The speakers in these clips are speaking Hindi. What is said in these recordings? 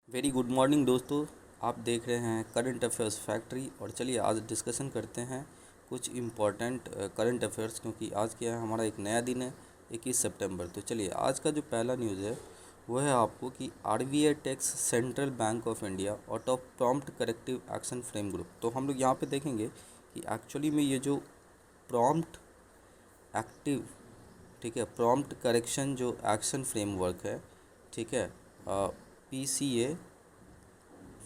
वेरी गुड मॉर्निंग दोस्तों। आप देख रहे हैं करंट अफेयर्स फैक्ट्री। और चलिए आज डिस्कशन करते हैं कुछ इम्पॉर्टेंट करंट अफेयर्स, क्योंकि आज क्या है, हमारा एक नया दिन है 21 सितंबर। तो चलिए आज का जो पहला न्यूज़ है वो है आपको कि RBI takes central bank of India out of prompt corrective action frame group. तो हम लोग यहाँ पे देखेंगे कि एक्चुअली में ये जो प्रॉम्प्ट एक्टिव, ठीक है, प्रॉम्प्ट करेक्शन जो एक्शन फ्रेमवर्क है, ठीक है, पीसीए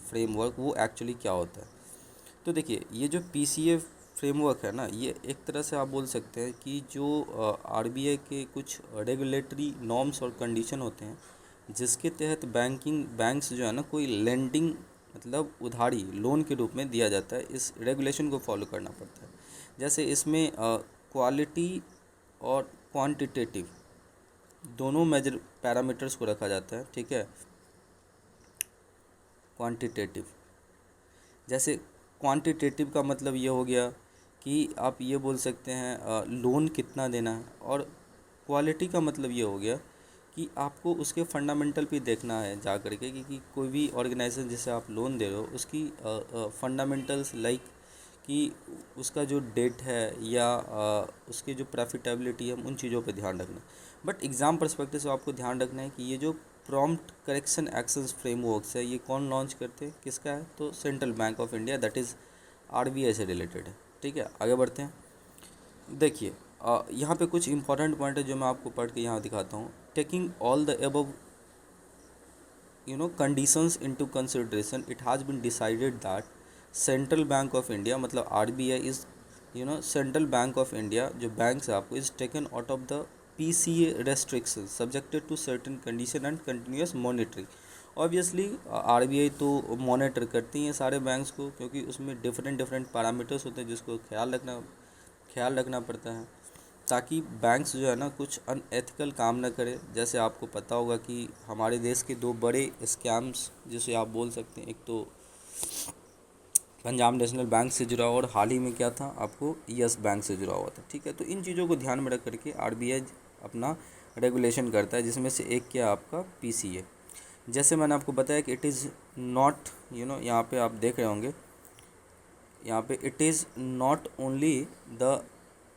फ्रेमवर्क, वो एक्चुअली क्या होता है। तो देखिए ये जो पीसीए फ्रेमवर्क है ना, ये एक तरह से आप बोल सकते हैं कि जो आरबीआई के कुछ रेगुलेटरी नॉर्म्स और कंडीशन होते हैं जिसके तहत बैंक्स जो है ना कोई लेंडिंग मतलब उधारी लोन के रूप में दिया जाता है, इस रेगुलेशन को फॉलो करना पड़ता है। जैसे इसमें क्वालिटी और क्वांटिटेटिव दोनों मेजर पैरामीटर्स को रखा जाता है, ठीक है। क्वांटिटेटिव, जैसे क्वांटिटेटिव का मतलब ये हो गया कि आप ये बोल सकते हैं लोन कितना देना है, और क्वालिटी का मतलब ये हो गया कि आपको उसके फंडामेंटल पे देखना है जा कर के कि कोई भी ऑर्गेनाइजेशन जिसे आप लोन दे रहे हो उसकी फंडामेंटल्स लाइक कि उसका जो डेट है या उसकी जो प्रॉफिटेबिलिटी है, उन चीज़ों पे ध्यान रखना। बट एग्ज़ाम पर्सपेक्टिव से आपको ध्यान रखना है कि ये जो प्रॉम्प्ट करेक्शन एक्शंस फ्रेमवर्क्स है ये कौन लॉन्च करते हैं, किसका है, तो central bank of India, that is RBI से रिलेटेड है। ठीक है, आगे बढ़ते हैं। देखिए यहाँ पे कुछ इंपॉर्टेंट पॉइंट है जो मैं आपको पढ़ के यहाँ दिखाता हूँ। Taking all the above conditions into consideration, it has been decided that Central bank of India मतलब RBI is Central bank of India जो बैंक है आपको is taken out of the PCA restriction subjected to certain condition and continuous monitoring. Obviously RBI तो मॉनिटर करती हैं सारे बैंक्स को, क्योंकि उसमें डिफरेंट डिफरेंट पैरामीटर्स होते हैं जिसको ख्याल रखना पड़ता है, ताकि बैंक्स जो है ना कुछ अनएथिकल काम ना करे। जैसे आपको पता होगा कि हमारे देश के दो बड़े स्कैम्स जिसे आप बोल सकते हैं, एक तो पंजाब नेशनल बैंक से जुड़ा हुआ और हाल ही में क्या था आपको यस बैंक से जुड़ा हुआ था। ठीक है, तो इन चीज़ों को ध्यान में रख करके आरबीआई अपना रेगुलेशन करता है, जिसमें से एक क्या आपका पीसीए। जैसे मैंने आपको बताया कि इट इज़ नॉट यहाँ पे आप देख रहे होंगे, यहाँ पे it is not only the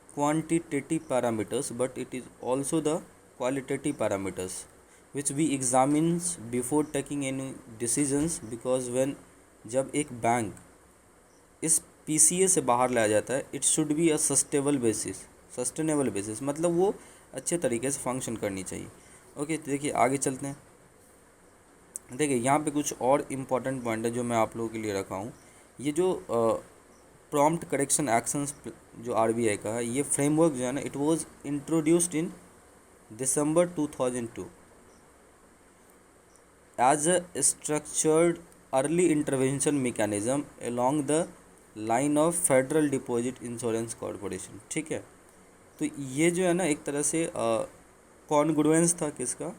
quantitative parameters but it is also the qualitative parameters which we examines before taking any decisions, because when जब एक बैंक इस पीसीए से बाहर लाया जाता है it should be a sustainable basis, मतलब वो अच्छे तरीके से फंक्शन करनी चाहिए। ओके, तो देखिए आगे चलते हैं। देखिए यहाँ पे कुछ और इम्पॉर्टेंट पॉइंट है जो मैं आप लोगों के लिए रखा हूँ। ये जो प्रॉम्प्ट करेक्शन एक्शंस जो आरबीआई का है, ये फ्रेमवर्क जो है ना it was introduced in December 2002 as a structured early intervention mechanism along the line of federal deposit insurance corporation. ठीक है, तो ये जो है ना एक तरह से कॉन्ग्रुएंस था किसका,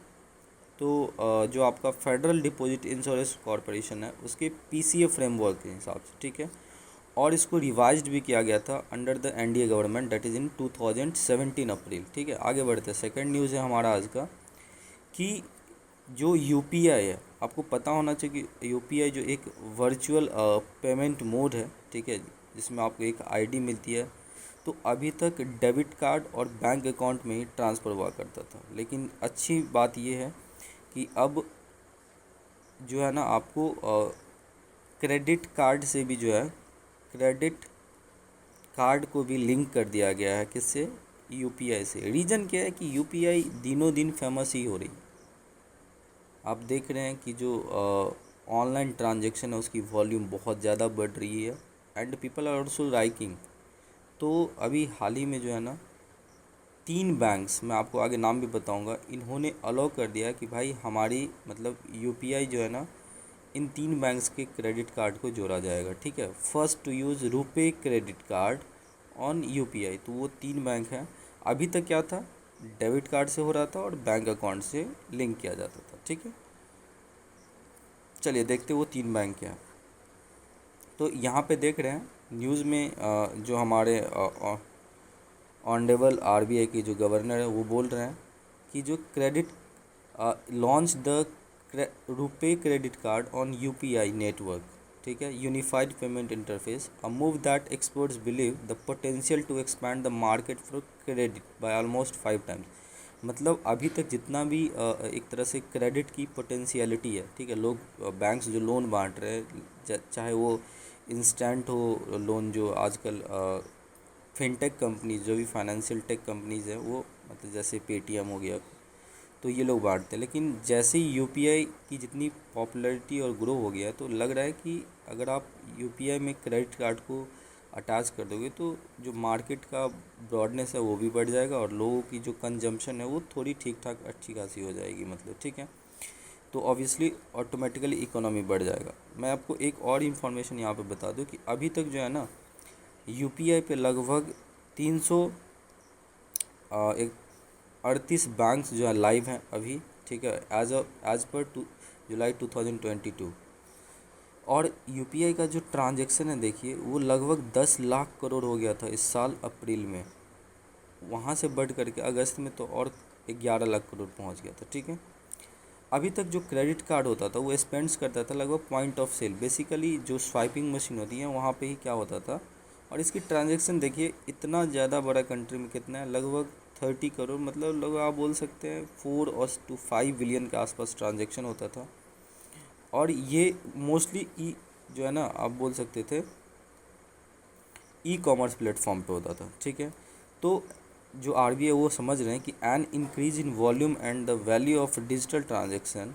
तो जो आपका फेडरल डिपॉजिट इंश्योरेंस कॉरपोरेशन है उसके पीसीए फ्रेमवर्क के हिसाब से। ठीक है, और इसको रिवाइज्ड भी किया गया था under the NDA government, that is in 2017 अप्रैल। ठीक है, आगे बढ़ते हैं। सेकंड न्यूज़ है हमारा आज का कि जो यूपीआई है, आपको पता होना चाहिए कि यूपीआई जो एक वर्चुअल पेमेंट मोड है, ठीक है, जिसमें आपको एक आईडी मिलती है। तो अभी तक डेबिट कार्ड और बैंक अकाउंट में ही ट्रांसफ़र हुआ करता था, लेकिन अच्छी बात यह है कि अब जो है ना आपको क्रेडिट कार्ड से भी जो है क्रेडिट कार्ड को भी लिंक कर दिया गया है, किससे, यूपीआई से। रीज़न क्या है कि यूपीआई दिनों दिन फेमस ही हो रही। आप देख रहे हैं कि जो ऑनलाइन ट्रांजैक्शन है उसकी वॉल्यूम बहुत ज़्यादा बढ़ रही है and people are also liking. तो अभी हाल ही में जो है ना 3 बैंक्स, मैं आपको आगे नाम भी बताऊंगा, इन्होंने अलाउ कर दिया कि भाई हमारी मतलब यूपीआई जो है ना इन 3 बैंक्स के क्रेडिट कार्ड को जोड़ा जाएगा। ठीक है, first to use RuPay credit card on UPI. तो वो 3 बैंक हैं। अभी तक क्या था, डेबिट कार्ड से हो रहा था और बैंक अकाउंट से लिंक किया जाता था। ठीक है, चलिए देखते वो 3 बैंक क्या हैं। तो यहाँ पे देख रहे हैं न्यूज़ में जो हमारे ऑनरेबल आरबीआई के जो गवर्नर है वो बोल रहे हैं कि जो credit launch the RuPay credit card on UPI network, ठीक है, unified payment interface, a move that experts believe the potential to expand the market for credit by almost 5 times. मतलब अभी तक जितना भी एक तरह से क्रेडिट की पोटेंशियलिटी है, ठीक है, लोग बैंक्स जो लोन बांट रहे हैं, चाहे वो इंस्टेंट हो लोन, जो आजकल फिनटेक कंपनीज जो भी फाइनेंशियल टेक कंपनीज हैं वो, मतलब जैसे पेटीएम हो गया, तो ये लोग बांटते हैं। लेकिन जैसे ही यूपीआई की जितनी पॉपुलैरिटी और ग्रो हो गया, तो लग रहा है कि अगर आप यूपीआई में क्रेडिट कार्ड को अटैच कर दोगे तो जो मार्केट का ब्रॉडनेस है वो भी बढ़ जाएगा और लोगों की जो कंजम्पशन है वो थोड़ी ठीक ठाक अच्छी खासी हो जाएगी, मतलब ठीक है। तो ऑब्वियसली ऑटोमेटिकली इकोनॉमी बढ़ जाएगा। मैं आपको एक और इन्फॉर्मेशन यहाँ पे बता दूँ कि अभी तक जो है ना यूपीआई पे लगभग 300 एक 38 बैंक्स जो है लाइव हैं अभी, ठीक है, एज पर जुलाई 2022। और यूपीआई का जो ट्रांजैक्शन है देखिए वो लगभग 10 लाख करोड़ हो गया था इस साल अप्रैल में, वहाँ से बढ़ करके अगस्त में तो और 11 लाख करोड़ पहुँच गया था, ठीक है। अभी तक जो क्रेडिट कार्ड होता था वो स्पेंड्स करता था लगभग पॉइंट ऑफ सेल, बेसिकली जो स्वाइपिंग मशीन होती है वहाँ पे ही क्या होता था। और इसकी ट्रांजैक्शन देखिए इतना ज़्यादा बड़ा कंट्री में कितना है, लगभग 30 करोड़, मतलब लगभग आप बोल सकते हैं 4 और to 5 बिलियन के आसपास ट्रांजैक्शन होता था। और ये मोस्टली जो है ना आप बोल सकते थे ई कॉमर्स प्लेटफॉर्म पे होता था, ठीक है। तो जो आरबीआई वो समझ रहे हैं कि an increase in volume and the value of digital transaction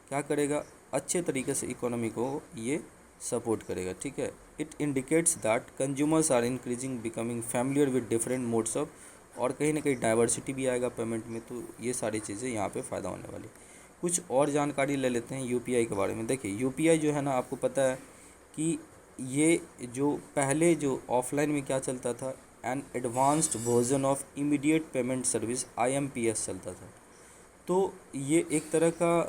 क्या करेगा, अच्छे तरीके से इकोनॉमी को ये सपोर्ट करेगा, ठीक है। It indicates that consumers are increasing becoming familiar with different modes of, और कहीं ना कहीं डाइवर्सिटी भी आएगा पेमेंट में, तो ये सारी चीज़ें यहाँ पे फ़ायदा होने वाली। कुछ और जानकारी ले लेते हैं यूपीआई के बारे में। देखिए यूपीआई जो है ना आपको पता है कि ये जो पहले जो ऑफलाइन में क्या चलता था, N advanced version of immediate payment service IMPS चलता था। तो ये एक तरह का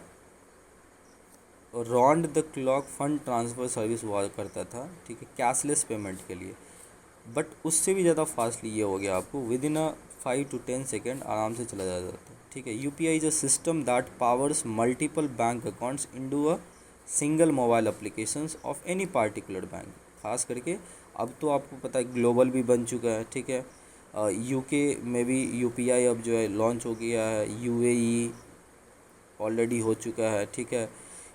round the clock fund transfer service हुआ करता था, ठीक है, कैशलेस पेमेंट के लिए। बट उससे भी ज़्यादा फास्टली ये हो गया, आपको with in a 5 to 10 second आराम से चला जाता था, ठीक है। UPI is a system that powers multiple bank accounts into a single mobile applications of any particular bank. खास करके अब तो आपको पता है ग्लोबल भी बन चुका है, ठीक है। यूके में भी यूपीआई अब जो है लॉन्च हो गया है, यूएई ऑलरेडी हो चुका है, ठीक है।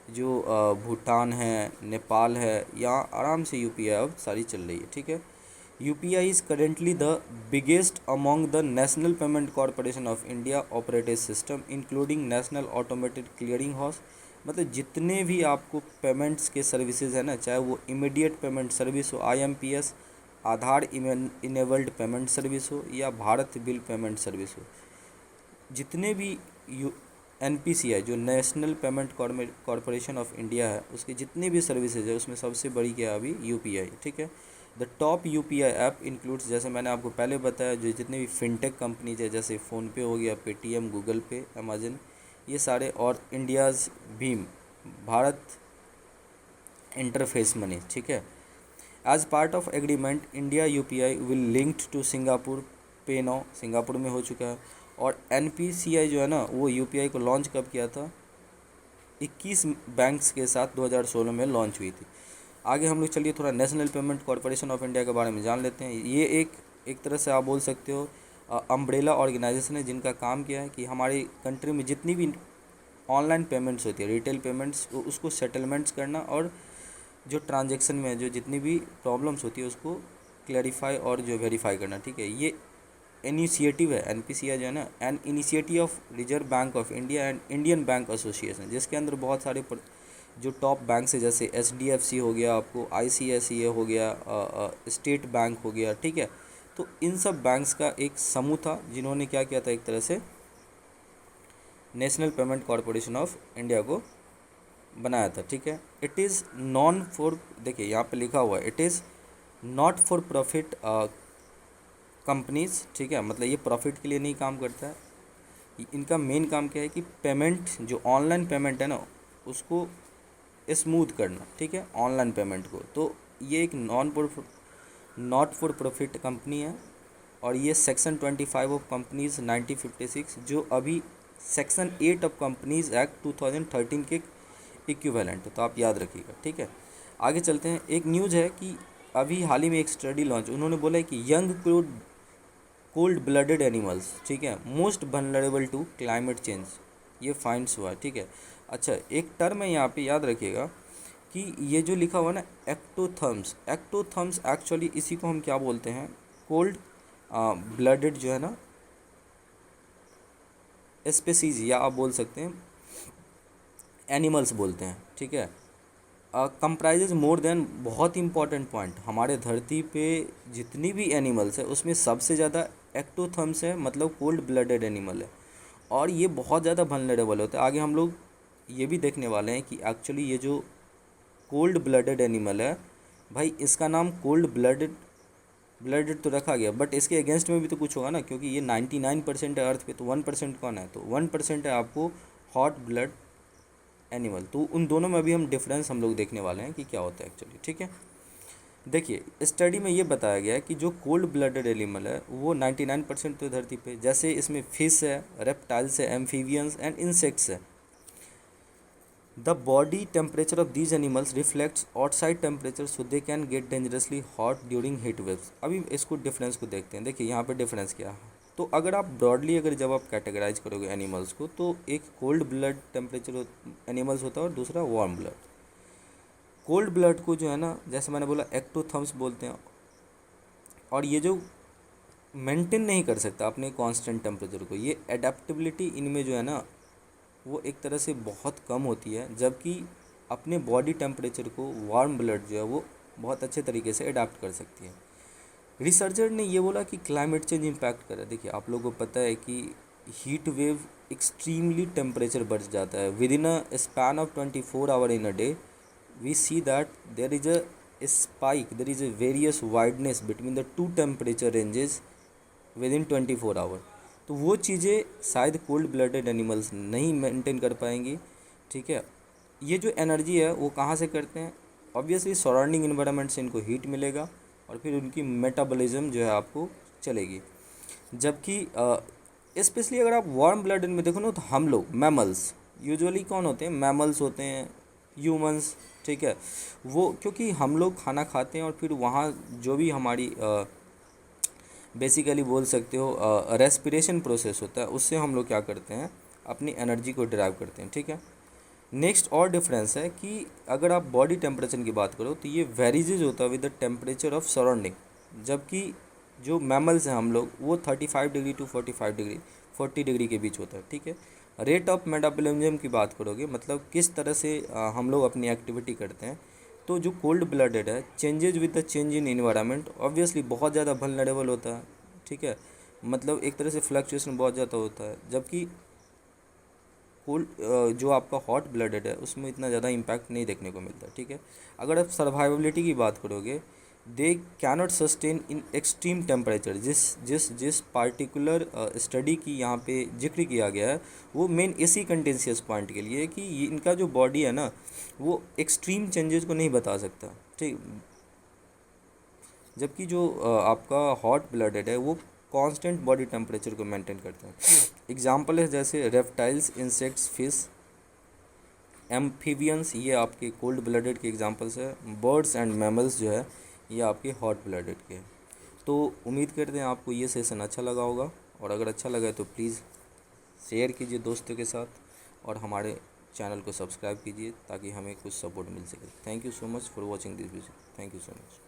जो भूटान है, नेपाल है, यहाँ आराम से यूपीआई अब सारी चल रही है, ठीक है। UPI is currently the biggest among the national payment corporation of India operative system including national automated clearing house. मतलब जितने भी आपको पेमेंट्स के सर्विसेज है ना, चाहे वो इमीडिएट पेमेंट सर्विस हो आईएमपीएस, आधार इनेबल्ड पेमेंट सर्विस हो, या भारत बिल पेमेंट सर्विस हो, जितने भी एनपीसीआई जो national payment corporation of India है उसकी जितनी भी सर्विसेज है उसमें सबसे बड़ी क्या है अभी यूपीआई, ठीक है। The top UPI app includes, जैसे मैंने आपको पहले बताया, जो जितने भी फिनटेक कंपनीज है जैसे फ़ोनपे हो गया, पेटीएम, गूगल पे, अमेजन, ये सारे, और इंडियाज़ भीम, भारत इंटरफेस मनी, ठीक है। As part of agreement India UPI will linked to Singapore PayNow, Singapore में हो चुका है। और एनपीसीआई जो है ना वो यूपीआई को लॉन्च कब किया था, 21 बैंक्स के साथ 2016 में लॉन्च हुई थी। आगे हम लोग चलिए थोड़ा national payment corporation of India के बारे में जान लेते हैं। ये एक तरह से आप बोल सकते हो अम्ब्रेला ऑर्गेनाइजेशन है जिनका काम क्या है कि हमारी कंट्री में जितनी भी ऑनलाइन पेमेंट्स होती है, रिटेल पेमेंट्स, उसको सेटलमेंट्स करना, और जो ट्रांजेक्शन में जो जितनी भी प्रॉब्लम्स होती है उसको क्लैरिफाई और जो वेरीफाई करना, ठीक है। ये इनिशिएटिव है एनपीसीआई जो है ना, an initiative of reserve bank of India and Indian bank association, जिसके अंदर बहुत सारे जो टॉप बैंक्स है जैसे एचडीएफसी हो गया, आपको आईसीआईसीआई हो गया, स्टेट बैंक हो गया, ठीक है। तो इन सब बैंक्स का एक समूह था जिन्होंने क्या किया था, एक तरह से national payment corporation of India को बनाया था, ठीक है। इट इज़ नॉन फॉर, देखिए यहाँ पे लिखा हुआ है, it is not for profit companies, ठीक है, मतलब ये प्रॉफिट के लिए नहीं काम करता है। इनका मेन काम क्या है कि पेमेंट, जो ऑनलाइन पेमेंट है ना उसको स्मूथ करना, ठीक है, ऑनलाइन पेमेंट को। तो ये एक नॉट फॉर प्रॉफिट कंपनी है, और ये सेक्शन 25 ऑफ कंपनीज 1956, जो अभी सेक्शन 8 ऑफ कंपनीज एक्ट 2013 के इक्विवेलेंट, तो आप याद रखिएगा, ठीक है। आगे चलते हैं। एक न्यूज़ है कि अभी हाल ही में एक स्टडी लॉन्च, उन्होंने बोला है कि यंग कोल्ड ब्लडेड एनिमल्स, ठीक है, most vulnerable to climate change, ये फाइंड्स हुआ है, ठीक है। अच्छा, एक टर्म है यहाँ पे याद रखिएगा कि ये जो लिखा हुआ ना एक्टोथर्म्स, एक्टोथर्म्स एक्चुअली इसी को हम क्या बोलते हैं, कोल्ड ब्लडेड जो है ना स्पेसीज, या आप बोल सकते हैं एनिमल्स बोलते हैं, ठीक है। कंप्राइजेज मोर देन, बहुत इंपॉर्टेंट पॉइंट, हमारे धरती पे जितनी भी एनिमल्स है उसमें सबसे ज़्यादा एक्टोथर्म्स है, मतलब कोल्ड ब्लडेड एनिमल है, और ये बहुत ज़्यादा वल्नरेबल होता है। आगे हम लोग ये भी देखने वाले हैं कि एक्चुअली ये जो कोल्ड ब्लडेड एनिमल है भाई, इसका नाम कोल्ड ब्लडेड तो रखा गया, बट इसके अगेंस्ट में भी तो कुछ होगा ना, क्योंकि ये 99% है अर्थ पे, तो 1% कौन है, तो 1% है आपको हॉट ब्लड एनिमल। तो उन दोनों में भी हम डिफरेंस हम लोग देखने वाले हैं कि क्या होता है एक्चुअली, ठीक है। देखिए स्टडी में ये बताया गया है कि जो कोल्ड ब्लडेड एनिमल है वो 99% तो धरती पे, जैसे इसमें फिश है, रेप्टाइल्स है, एम्फीबियंस एंड इंसेक्ट्स है। The body temperature of these animals reflects outside temperature, so they can get dangerously hot during heat waves. अभी इसको डिफरेंस को देखते हैं। देखिए यहाँ पे डिफरेंस क्या है। तो अगर आप ब्रॉडली अगर जब आप कैटेगराइज करोगे एनिमल्स को, तो एक कोल्ड ब्लड टेम्परेचर एनिमल्स होता है और दूसरा वार्म ब्लड। कोल्ड ब्लड को जो है ना, जैसे मैंने बोला एक्टोथर्म्स बोलते हैं, और ये जो मेंटेन नहीं कर सकता अपने कांस्टेंट टेम्परेचर को, ये एडेप्टेबिलिटी इनमें जो है ना वो एक तरह से बहुत कम होती है, जबकि अपने बॉडी टेम्परेचर को वार्म ब्लड जो है वो बहुत अच्छे तरीके से अडाप्ट कर सकती है। रिसर्चर ने ये बोला कि क्लाइमेट चेंज इम्पैक्ट करे। देखिए आप लोगों को पता है कि हीट वेव एक्सट्रीमली टेम्परेचर बढ़ जाता है within a span of 24 hour in a day. We see that there is a spike, there is a various wideness between the two temperature ranges within 24 hour. तो वो चीज़ें शायद कोल्ड ब्लडेड एनिमल्स नहीं मेंटेन कर पाएंगी, ठीक है। ये जो एनर्जी है वो कहाँ से करते हैं, ऑब्वियसली सराउंडिंग इन्वायरमेंट से इनको हीट मिलेगा और फिर उनकी मेटाबॉलिज्म जो है आपको चलेगी। जबकि स्पेशली अगर आप वार्म ब्लडेड में देखो ना, तो हम लोग मैमल्स यूजुअली कौन होते हैं, मैमल्स होते हैं, ह्यूमंस, ठीक है। वो क्योंकि हम लोग खाना खाते हैं और फिर वहाँ जो भी हमारी बेसिकली बोल सकते हो रेस्पिरेशन प्रोसेस होता है, उससे हम लोग क्या करते हैं, अपनी एनर्जी को ड्राइव करते हैं, ठीक है। नेक्स्ट और डिफरेंस है कि अगर आप बॉडी टेम्परेचर की बात करो तो ये वेरीजेज होता है with the temperature of surrounding, जबकि जो मैमल्स हैं हम लोग वो 35 डिग्री टू 45 डिग्री 40 डिग्री के बीच होता है, ठीक है। रेट ऑफ मेटाबॉलिज्म की बात करोगे, मतलब किस तरह से हम लोग अपनी एक्टिविटी करते हैं, तो जो कोल्ड ब्लडेड है changes with the change in environment obviously बहुत ज़्यादा वल्नरेबल होता है, ठीक है। मतलब एक तरह से फ्लक्चुएशन बहुत ज़्यादा होता है, जबकि कोल्ड जो आपका हॉट ब्लडेड है उसमें इतना ज़्यादा इम्पैक्ट नहीं देखने को मिलता, ठीक है। अगर आप सर्वाइवेबिलिटी की बात करोगे, they cannot sustain in extreme temperature. जिस जिस जिस पार्टिकुलर स्टडी की यहाँ पे जिक्र किया गया है वो मेन इसी कंटेंशियस पॉइंट के लिए कि इनका जो बॉडी है ना वो एक्सट्रीम चेंजेस को नहीं बता सकता, ठीक। जबकि जो आपका हॉट ब्लडेड है वो कांस्टेंट बॉडी टेम्परेचर को मेंटेन करते हैं। एग्जांपल है जैसे रेप्टाइल्स, इंसेक्ट्स, फिश, एम्फीबियंस, ये आपके कोल्ड ब्लडेड के एग्जांपल्स है। बर्ड्स एंड मैमल्स जो है ये आपके हॉट ब्लडेड के हैं। तो उम्मीद करते हैं आपको ये सेशन अच्छा लगा होगा, और अगर अच्छा लगा है तो प्लीज़ शेयर कीजिए दोस्तों के साथ, और हमारे चैनल को सब्सक्राइब कीजिए ताकि हमें कुछ सपोर्ट मिल सके। Thank you so much for watching this video. Thank you so much.